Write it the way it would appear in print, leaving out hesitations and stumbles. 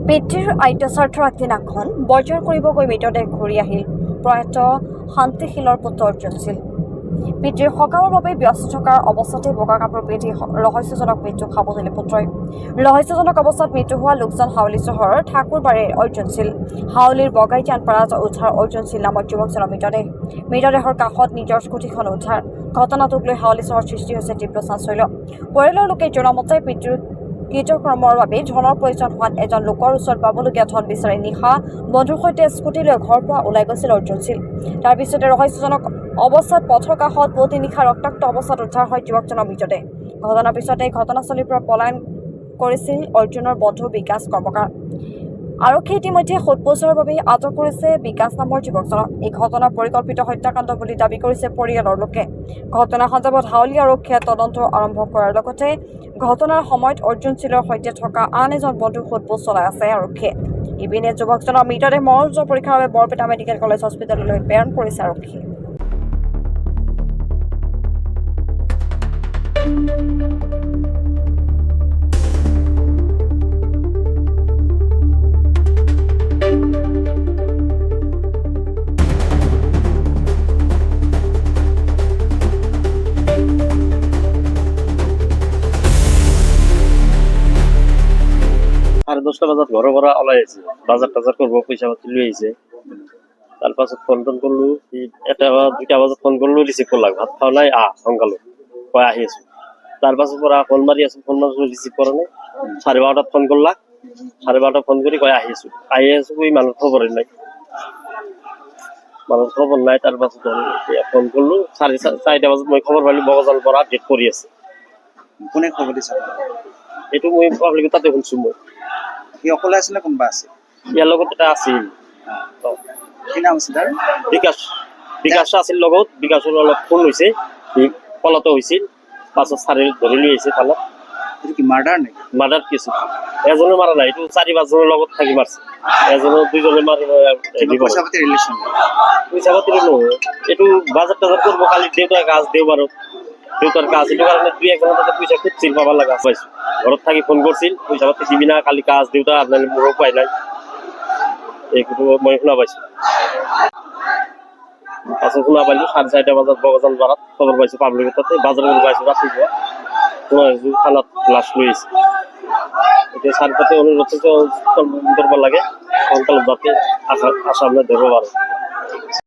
পিতৃৰ আদ্যস্বাৰ্থৰ আগদিনাখন বজাৰ কৰিব গৈ মৃতদেহ ঘূৰি আহিল প্ৰয়াত শান্তিশীলৰ পুত্ৰ অৰ্জুনশীল। পিতৃৰ সকামৰ বাবে ব্যস্ত থকাৰ অৱস্থাতে বগা কাপোৰ পিন্ধি ৰহস্যজনক মৃত্যু সাৱধানী পুত্ৰই। ৰহস্যজনক অৱস্থাত মৃত্যু হোৱা লোকজন হাউলী চহৰৰ ঠাকুৰবাৰীৰ অৰ্জুনশীল। হাউলীৰ বগাইটিয়ানপাৰাত উদ্ধাৰ অৰ্জুনশীল নামৰ যুৱকজনৰ মৃতদেহৰ কাষত নিজৰ স্কুটিখন উদ্ধাৰ। ঘটনাটোক লৈ হাউলী চহৰত সৃষ্টি হৈছে তীব্ৰ চাঞ্চল্য। পৰিয়ালৰ লোকে জনামতে পিতৃৰ কৃতকৰ্মৰ বাবে ধনৰ প্ৰয়োজন হোৱাত এজন লোকৰ ওচৰত পাবলগীয়া ধন বিচাৰি নিশা বন্ধুৰ সৈতে স্কুটি লৈ ঘৰৰ পৰা ওলাই গৈছিল অৰ্জুনশীল। তাৰ পিছতে ৰহস্যজনক অৱস্থাত পথৰ কাষত পুৱতি নিশা ৰক্তাক্ত অৱস্থাত উদ্ধাৰ হয় যুৱকজনৰ মৃতদেহ। ঘটনাৰ পিছতে ঘটনাস্থলীৰ পৰা পলায়ন কৰিছিল অৰ্জুনৰ বন্ধু বিকাশ কৰ্মকাৰ। আৰক্ষীয়ে ইতিমধ্যে সোধপোছৰ বাবে আটক কৰিছে বিকাশ নামৰ যুৱকজনক। এই ঘটনা পৰিকল্পিত হত্যাকাণ্ড বুলি দাবী কৰিছে পৰিয়ালৰ লোকে। ঘটনা সন্দৰ্ভত হাউলী আৰক্ষীয়ে তদন্ত আৰম্ভ কৰাৰ লগতে ঘটনাৰ সময়ত অৰ্জুনশীলৰ সৈতে থকা আন এজন বন্ধুৰ সোধপোছ চলাই আছে আৰক্ষীয়ে। ইপিনে যুৱকজনৰ মৃতদেহ মৰণোত্তৰ পৰীক্ষাৰ বাবে বৰপেটা মেডিকেল কলেজ হস্পিটেললৈ প্ৰেৰণ কৰিছে আৰক্ষীয়ে। আৰ 10টা বাজাত ঘৰৰ পৰা ওলাই আহিছে, বাজাৰ টাজাৰ কৰিব পইচা পাতি লৈ আহিছে। তাৰ পাছত ফোন করলো, 1টা বা 2টা বাজাত ফোন করলো, রিসিভ করলাম, ভাত খাওয়া নাই সোনকালে কয় আহি আছো। তার পাছত পৰা ফোন মাৰি আছো, ৰিসিভ কৰা নাই। 12:30 ফোন কৰলা, 12:30 ফোন কৰি কয় আহি আছো কই মানুহ খবর নাই। তার পাছত ফোন করলো 4:30 বাজাত মই খবর পাইলো বগজাল পৰা ডেট কৰি আছে। কোনে খবৰ দিছে? এইটো মই পাব্লিক তাতে শুনছো। মই সি অকলে আছিল নে কোনোবা আছিল? ইয়াৰ লগত এটা আছিল, কি নাম আছিল তাৰ? বিকাশ আছিল লগত। বিকাশৰ অলপ ফোন হৈছে, সি পলাতক হৈছিল। পাছত চাৰি ধৰি লৈ আহিছে থানাত। এইটো কি মাৰ্ডাৰ নেকি? Murder case. এজনে মাৰা নাই, এইটো 4-5জনৰ লগত থাকি মাৰছে। এজনে 2জনে মাৰি পইচা পাতি ৰিলেশ্যন? পইচা পাতি নহয়, এইটো বাজাৰ টাজাৰ কৰিব কালি দেউতাৰ কাজ, দেওবাৰত দেউতাৰ কাজ। এইটো কাৰণে 2-1জনৰ তাতে পইচা খুঁজছিল, পাব লগা পাইছো। ঘৰত থাকি ফোন কৰছিল, পইচা পাতি দিবি না, কালি কাজ দেউতা আপনাৰ মোৰো পাই নাই। এইটো মই শুনা পাইছো। পাছত শুনা পাইলো 4:30 বাজাত বগজাল পাৰাত খবৰ পাইছো পাব্লিকেৰ তাতে। বাজাৰ কৰে পাইছো ৰাতিপুৱা থানাত লাশ লৈ আহিছে। এতিয়া চাৰ পাতে অনুৰোধ কৰব লাগে সোনকালে যাতে আসামে ধৰবো পাৰে।